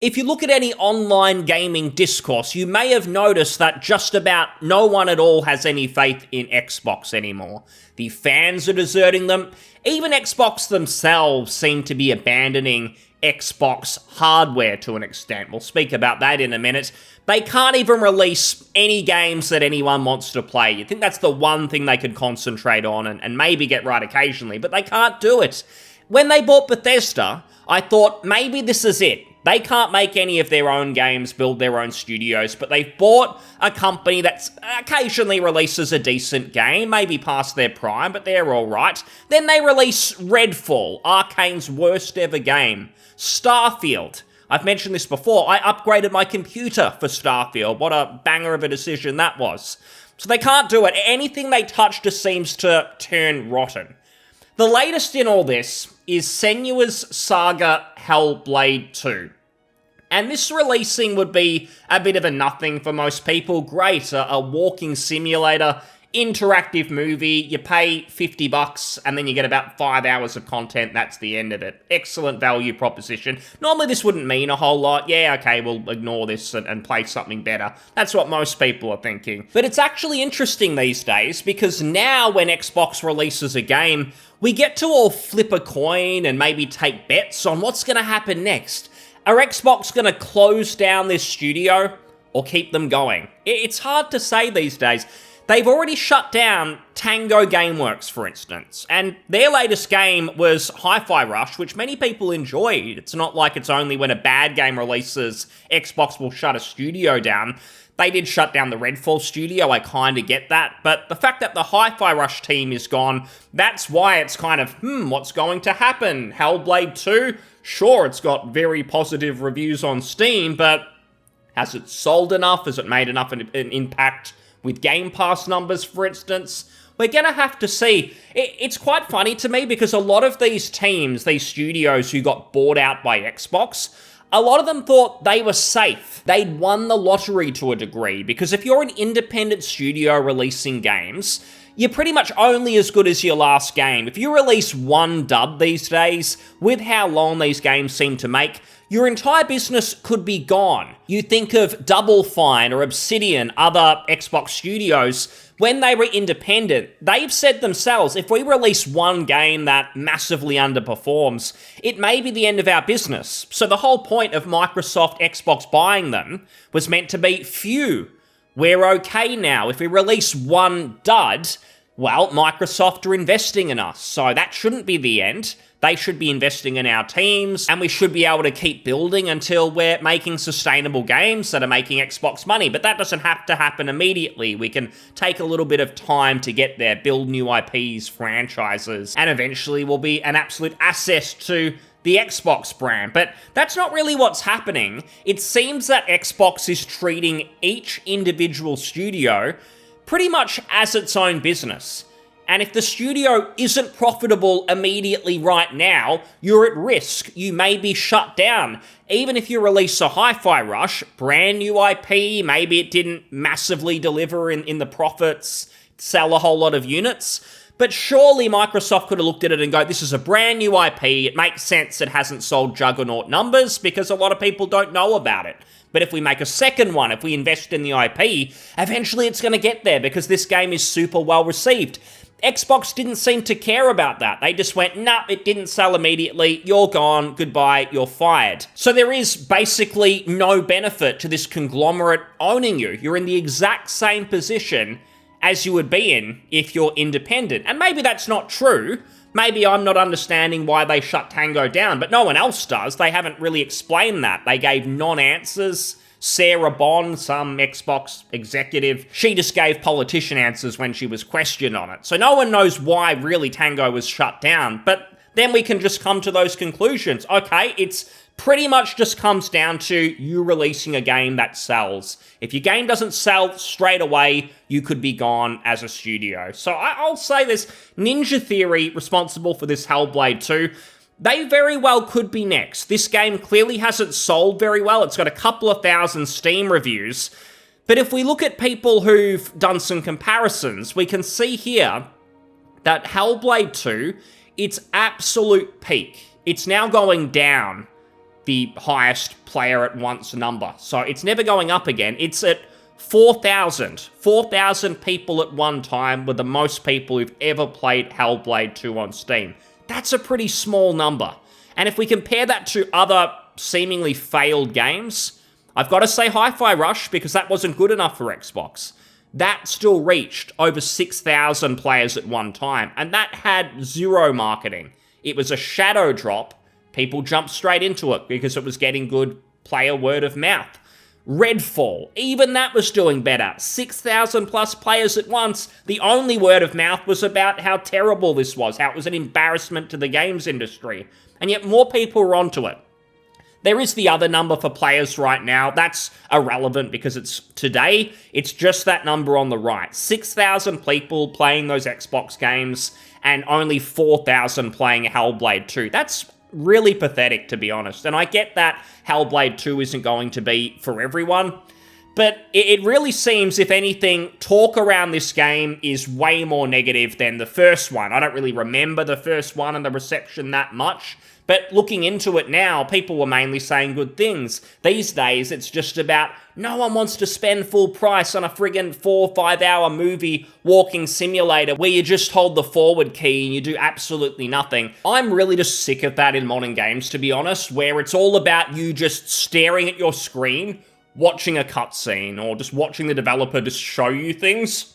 If you look at any online gaming discourse, you may have noticed that just about no one at all has any faith in Xbox anymore. The fans are deserting them. Even Xbox themselves seem to be abandoning Xbox hardware to an extent. We'll speak about that in a minute. They can't even release any games that anyone wants to play. You think that's the one thing they could concentrate on and maybe get right occasionally, but they can't do it. When they bought Bethesda, I thought maybe this is it. They can't make any of their own games, build their own studios, but they've bought a company that occasionally releases a decent game, maybe past their prime, but they're alright. Then they release Redfall, Arcane's worst ever game. Starfield. I've mentioned this before, I upgraded my computer for Starfield. What a banger of a decision that was. So they can't do it. Anything they touch just seems to turn rotten. The latest in all this is Senua's Saga Hellblade II. And this releasing would be a bit of a nothing for most people. Great, a walking simulator, interactive movie, you pay $50 and then you get about 5 hours of content, that's the end of it. Excellent value proposition. Normally this wouldn't mean a whole lot. Yeah, okay, we'll ignore this and play something better. That's what most people are thinking. But it's actually interesting these days because now when Xbox releases a game, we get to all flip a coin and maybe take bets on what's going to happen next. Are Xbox going to close down this studio or keep them going? It's hard to say these days. They've already shut down Tango Gameworks, for instance, and their latest game was Hi-Fi Rush, which many people enjoyed. It's not like it's only when a bad game releases, Xbox will shut a studio down. They did shut down the Redfall studio, I kind of get that, but the fact that the Hi-Fi Rush team is gone, that's why it's kind of, what's going to happen? Hellblade 2? Sure, it's got very positive reviews on Steam, but has it sold enough? Has it made enough an impact with Game Pass numbers, for instance? We're going to have to see. It's quite funny to me because a lot of these teams, these studios who got bought out by Xbox, a lot of them thought they were safe. They'd won the lottery to a degree, because if you're an independent studio releasing games, you're pretty much only as good as your last game. If you release one dud these days, with how long these games seem to make, your entire business could be gone. You think of Double Fine or Obsidian, other Xbox studios, when they were independent, they've said themselves, if we release one game that massively underperforms, it may be the end of our business. So the whole point of Microsoft Xbox buying them was meant to be, phew, we're okay now. If we release one dud, well, Microsoft are investing in us, so that shouldn't be the end. They should be investing in our teams, and we should be able to keep building until we're making sustainable games that are making Xbox money. But that doesn't have to happen immediately. We can take a little bit of time to get there, build new IPs, franchises, and eventually we'll be an absolute asset to the Xbox brand. But that's not really what's happening. It seems that Xbox is treating each individual studio pretty much as its own business. And if the studio isn't profitable immediately right now, you're at risk. You may be shut down. Even if you release a Hi-Fi Rush, brand new IP, maybe it didn't massively deliver in the profits, sell a whole lot of units, but surely Microsoft could have looked at it and go, this is a brand new IP, it makes sense it hasn't sold juggernaut numbers because a lot of people don't know about it. But if we make a second one, if we invest in the IP, eventually it's going to get there because this game is super well received. Xbox didn't seem to care about that. They just went, nah, it didn't sell immediately, you're gone, goodbye, you're fired. So there is basically no benefit to this conglomerate owning you. You're in the exact same position as you would be in if you're independent. And maybe that's not true. Maybe I'm not understanding why they shut Tango down, but no one else does. They haven't really explained that. They gave non-answers. Sarah Bond, some Xbox executive, she just gave politician answers when she was questioned on it. So no one knows why really Tango was shut down, but then we can just come to those conclusions. Okay, it's pretty much just comes down to you releasing a game that sells. If your game doesn't sell straight away, you could be gone as a studio. So I'll say this, Ninja Theory, responsible for this Hellblade 2, they very well could be next. This game clearly hasn't sold very well. It's got a couple of thousand Steam reviews. But if we look at people who've done some comparisons, we can see here that Hellblade 2, its absolute peak, it's now going down. the highest player at once number. So it's never going up again. It's at 4,000. 4,000 people at one time were the most people who've ever played Hellblade 2 on Steam. That's a pretty small number. And if we compare that to other seemingly failed games, I've got to say Hi-Fi Rush, because that wasn't good enough for Xbox. That still reached over 6,000 players at one time, and that had zero marketing. It was a shadow drop. People jumped straight into it because it was getting good player word of mouth. Redfall, even that was doing better. 6,000 plus players at once. The only word of mouth was about how terrible this was, how it was an embarrassment to the games industry. And yet more people were onto it. There is the other number for players right now. That's irrelevant because it's today. It's just that number on the right. 6,000 people playing those Xbox games and only 4,000 playing Hellblade 2. That's really pathetic, to be honest. And I get that Hellblade 2 isn't going to be for everyone, but it really seems, if anything, talk around this game is way more negative than the first one. I don't really remember the first one and the reception that much, but looking into it now, people were mainly saying good things. These days, it's just about no one wants to spend full price on a friggin' 4 or 5 hour movie walking simulator where you just hold the forward key and you do absolutely nothing. I'm really just sick of that in modern games, to be honest, where it's all about you just staring at your screen, watching a cutscene, or just watching the developer just show you things.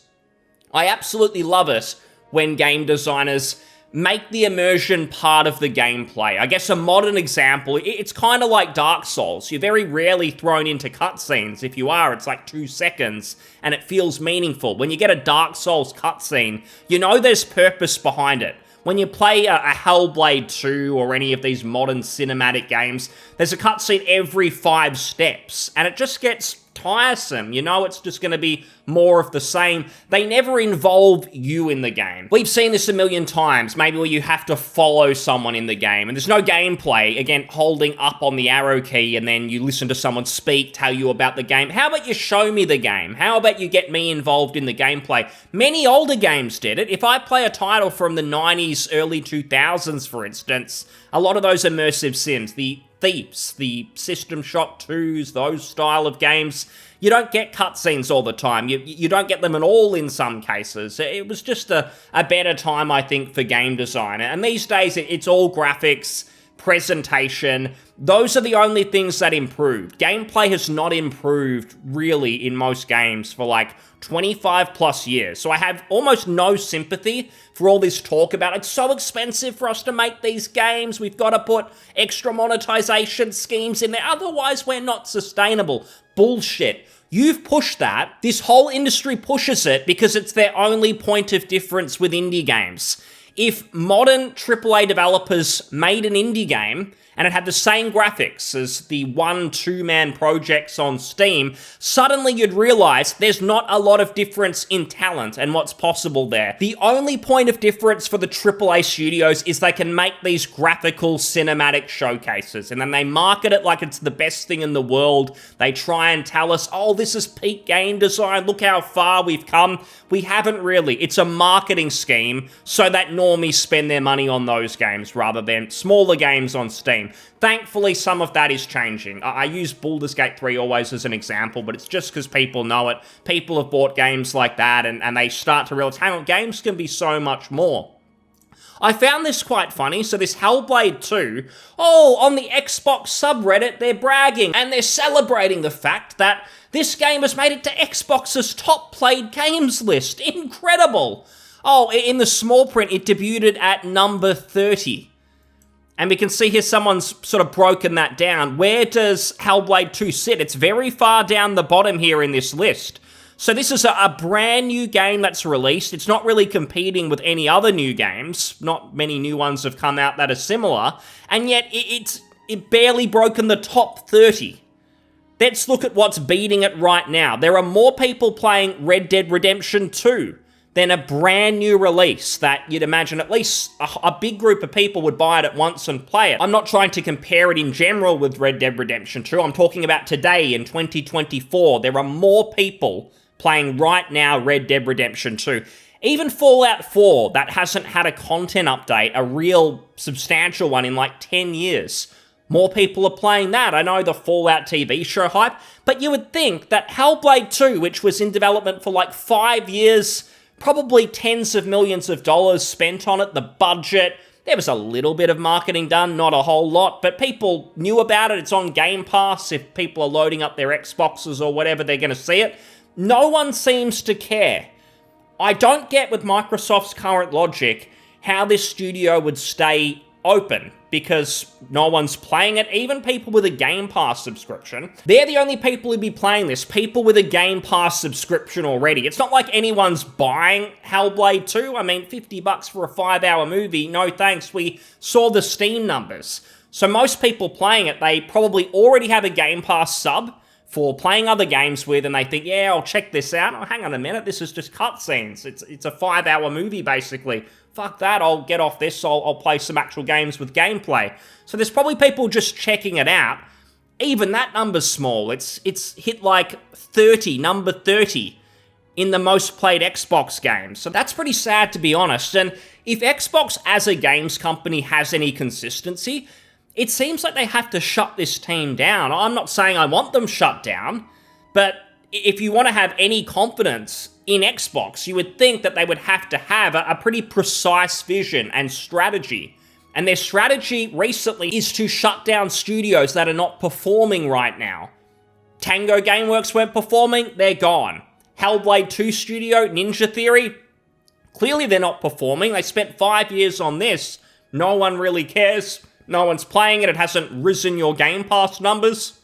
I absolutely love it when game designers make the immersion part of the gameplay. I guess a modern example, it's kind of like Dark Souls. You're very rarely thrown into cutscenes. If you are, it's like 2 seconds, and it feels meaningful. When you get a Dark Souls cutscene, you know there's purpose behind it. When you play a Hellblade 2 or any of these modern cinematic games, there's a cutscene every 5 steps, and it just gets tiresome. You know, it's just going to be more of the same. They never involve you in the game. We've seen this a million times, maybe where you have to follow someone in the game, and there's no gameplay. Again, holding up on the arrow key, and then you listen to someone speak, tell you about the game. How about you show me the game? How about you get me involved in the gameplay? Many older games did it. If I play a title from the 90s, early 2000s, for instance, a lot of those immersive sims, the Thieves, the System Shock 2s, those style of games, you don't get cutscenes all the time. You don't get them at all in some cases. It was just a better time, I think, for game design. And these days, it's all graphics, presentation. Those are the only things that improved. Gameplay has not improved, really, in most games for like 25 plus years. So I have almost no sympathy for all this talk about it's so expensive for us to make these games. We've got to put extra monetization schemes in there. Otherwise, we're not sustainable. Bullshit. You've pushed that. This whole industry pushes it because it's their only point of difference with indie games. If modern AAA developers made an indie game and it had the same graphics as the 1-2-man projects on Steam, suddenly you'd realize there's not a lot of difference in talent and what's possible there. The only point of difference for the AAA studios is they can make these graphical cinematic showcases, and then they market it like it's the best thing in the world. They try and tell us, oh, this is peak game design, look how far we've come. We haven't really. It's a marketing scheme so that normies spend their money on those games rather than smaller games on Steam. Thankfully, some of that is changing. I use Baldur's Gate 3 always as an example, but it's just because people know it. People have bought games like that, and they start to realize, hang on, games can be so much more. I found this quite funny. So this Hellblade 2, on the Xbox subreddit, they're bragging, and they're celebrating the fact that this game has made it to Xbox's top played games list. Incredible! In the small print, it debuted at number 30. And we can see here someone's sort of broken that down. Where does Hellblade 2 sit? It's very far down the bottom here in this list. So this is a brand new game that's released. It's not really competing with any other new games. Not many new ones have come out that are similar. And yet it barely broken the top 30. Let's look at what's beating it right now. There are more people playing Red Dead Redemption 2 than a brand new release that you'd imagine at least a big group of people would buy it at once and play it. I'm not trying to compare it in general with Red Dead Redemption 2. I'm talking about today in 2024. There are more people playing right now Red Dead Redemption 2. Even Fallout 4, that hasn't had a content update, a real substantial one in like 10 years. More people are playing that. I know the Fallout TV show hype, but you would think that Hellblade 2, which was in development for like 5 years, probably tens of millions of dollars spent on it, the budget, there was a little bit of marketing done, not a whole lot, but people knew about it. It's on Game Pass. If people are loading up their Xboxes or whatever, they're going to see it. No one seems to care. I don't get with Microsoft's current logic how this studio would stay open, because no one's playing it. Even people with a Game Pass subscription, they're the only people who'd be playing this. People with a Game Pass subscription already. It's not like anyone's buying Hellblade 2. I mean, $50 for a 5-hour movie, no thanks. We saw the Steam numbers. So most people playing it, they probably already have a Game Pass sub for playing other games with, and they think, yeah, I'll check this out. Oh, hang on a minute, this is just cutscenes. It's a 5-hour movie, basically. Fuck that, I'll get off this, I'll play some actual games with gameplay. So there's probably people just checking it out. Even that number's small. It's hit like 30, number 30 in the most played Xbox games. So that's pretty sad, to be honest. And if Xbox as a games company has any consistency, it seems like they have to shut this team down. I'm not saying I want them shut down, but if you want to have any confidence in Xbox, you would think that they would have to have a pretty precise vision and strategy. And their strategy recently is to shut down studios that are not performing right now. Tango Gameworks weren't performing, they're gone. Hellblade 2 studio, Ninja Theory, clearly they're not performing. They spent 5 years on this. No one really cares. No one's playing it. It hasn't risen your Game Pass numbers.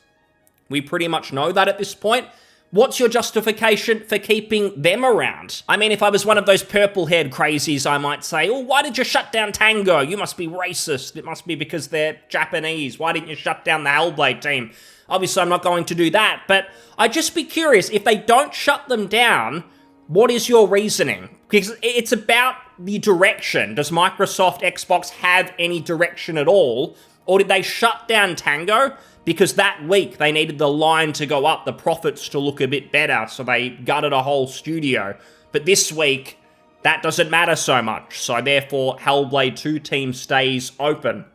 We pretty much know that at this point. What's your justification for keeping them around? I mean, if I was one of those purple-haired crazies, I might say, oh, why did you shut down Tango? You must be racist. It must be because they're Japanese. Why didn't you shut down the Hellblade team? Obviously, I'm not going to do that, but I'd just be curious, if they don't shut them down, what is your reasoning? Because it's about the direction. Does Microsoft Xbox have any direction at all? Or did they shut down Tango because that week they needed the line to go up, the profits to look a bit better, so they gutted a whole studio? But this week, that doesn't matter so much, so therefore Hellblade 2 team stays open.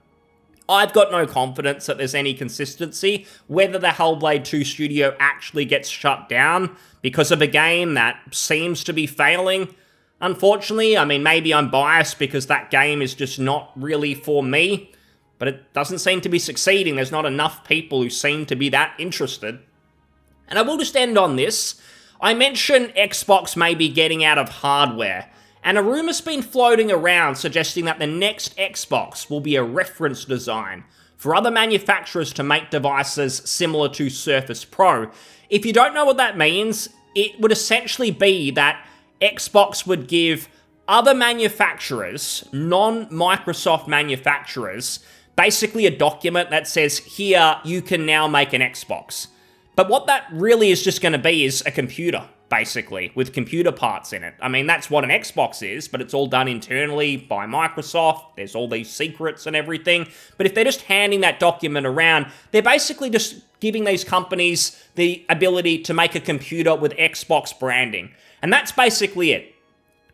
I've got no confidence that there's any consistency whether the Hellblade 2 studio actually gets shut down because of a game that seems to be failing. Unfortunately, I mean, maybe I'm biased because that game is just not really for me, but it doesn't seem to be succeeding. There's not enough people who seem to be that interested. And I will just end on this. I mentioned Xbox may be getting out of hardware, and a rumour's been floating around suggesting that the next Xbox will be a reference design for other manufacturers to make devices similar to Surface Pro. If you don't know what that means, it would essentially be that Xbox would give other manufacturers, non-Microsoft manufacturers, basically a document that says, here, you can now make an Xbox. But what that really is just going to be is a computer, basically, with computer parts in it. I mean, that's what an Xbox is, but it's all done internally by Microsoft. There's all these secrets and everything. But if they're just handing that document around, they're basically just giving these companies the ability to make a computer with Xbox branding. And that's basically it.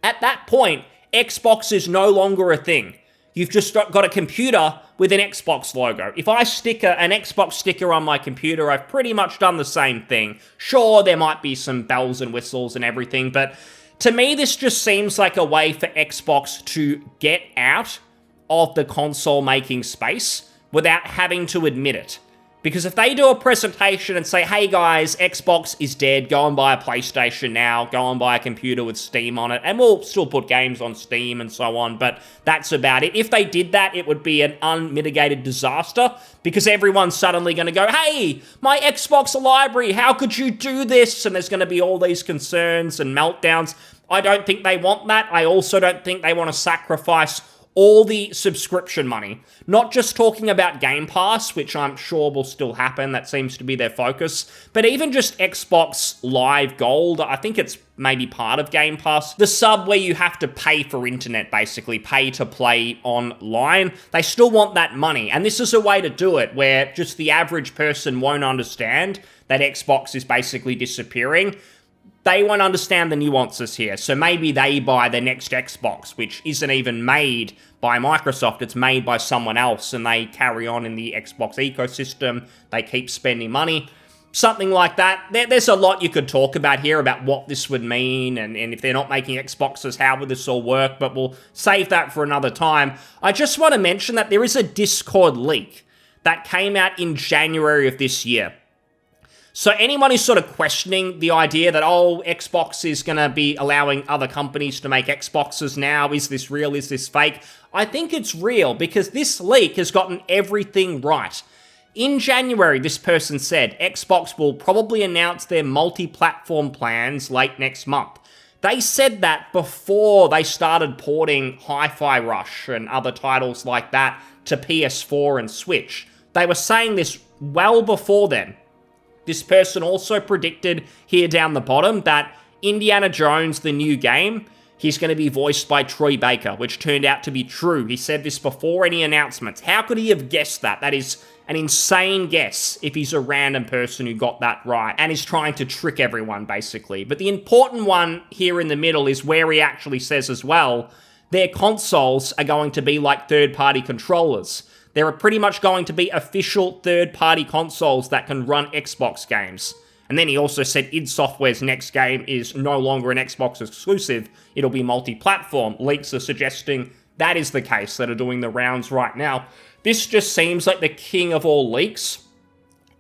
At that point, Xbox is no longer a thing. You've just got a computer with an Xbox logo. If I stick an Xbox sticker on my computer, I've pretty much done the same thing. Sure, there might be some bells and whistles and everything, but to me, this just seems like a way for Xbox to get out of the console-making space without having to admit it. Because if they do a presentation and say, hey guys, Xbox is dead, go and buy a PlayStation now, go and buy a computer with Steam on it, and we'll still put games on Steam and so on, but that's about it. If they did that, it would be an unmitigated disaster, because everyone's suddenly going to go, hey, my Xbox library, how could you do this? And there's going to be all these concerns and meltdowns. I don't think they want that. I also don't think they want to sacrifice all the subscription money. Not just talking about Game Pass, which I'm sure will still happen, that seems to be their focus, but even just Xbox Live Gold, I think it's maybe part of Game Pass. The sub where you have to pay for internet, basically, pay to play online. They still want that money, and this is a way to do it where just the average person won't understand that Xbox is basically disappearing. they won't understand the nuances here. So maybe they buy the next Xbox, which isn't even made by Microsoft, it's made by someone else, and they carry on in the Xbox ecosystem, they keep spending money. Something like that. There's a lot you could talk about here about what this would mean, and if they're not making Xboxes, how would this all work, but we'll save that for another time. I just want to mention that there is a Discord leak that came out in January of this year. So anyone who's sort of questioning the idea that, oh, Xbox is going to be allowing other companies to make Xboxes now, is this real, is this fake? I think it's real, because this leak has gotten everything right. In January, this person said Xbox will probably announce their multi-platform plans late next month. They said that before they started porting Hi-Fi Rush and other titles like that to PS4 and Switch. They were saying this well before then. This person also predicted here down the bottom that Indiana Jones, the new game, he's going to be voiced by Troy Baker, which turned out to be true. He said this before any announcements. How could he have guessed that? That is an insane guess if he's a random person who got that right and is trying to trick everyone, basically. But the important one here in the middle is where he actually says as well, their consoles are going to be like third-party controllers. There are pretty much going to be official third-party consoles that can run Xbox games. And then he also said id Software's next game is no longer an Xbox exclusive, it'll be multi-platform. Leaks are suggesting that is the case that are doing the rounds right now. This just seems like the king of all leaks.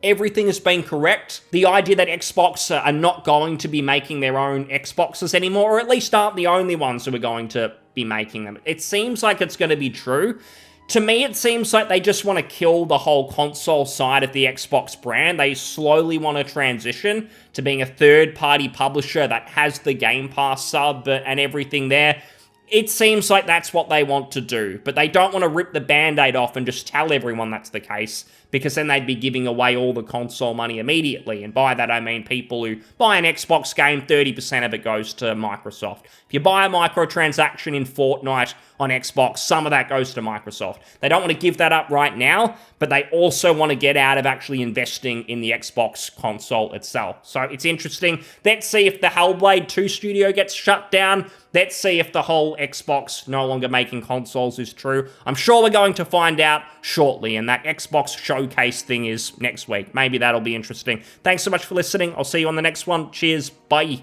Everything has been correct. The idea that Xbox are not going to be making their own Xboxes anymore, or at least aren't the only ones who are going to be making them. It seems like it's going to be true. To me, it seems like they just want to kill the whole console side of the Xbox brand. They slowly want to transition to being a third-party publisher that has the Game Pass sub and everything there. It seems like that's what they want to do, but they don't want to rip the Band-Aid off and just tell everyone that's the case, because then they'd be giving away all the console money immediately, and by that I mean people who buy an Xbox game, 30% of it goes to Microsoft. If you buy a microtransaction in Fortnite on Xbox, some of that goes to Microsoft. They don't want to give that up right now, but they also want to get out of actually investing in the Xbox console itself. So it's interesting. Let's see if the Hellblade II studio gets shut down. Let's see if the whole Xbox no longer making consoles is true. I'm sure we're going to find out shortly, and that Xbox showcase thing is next week. Maybe that'll be interesting. Thanks so much for listening. I'll see you on the next one. Cheers. Bye.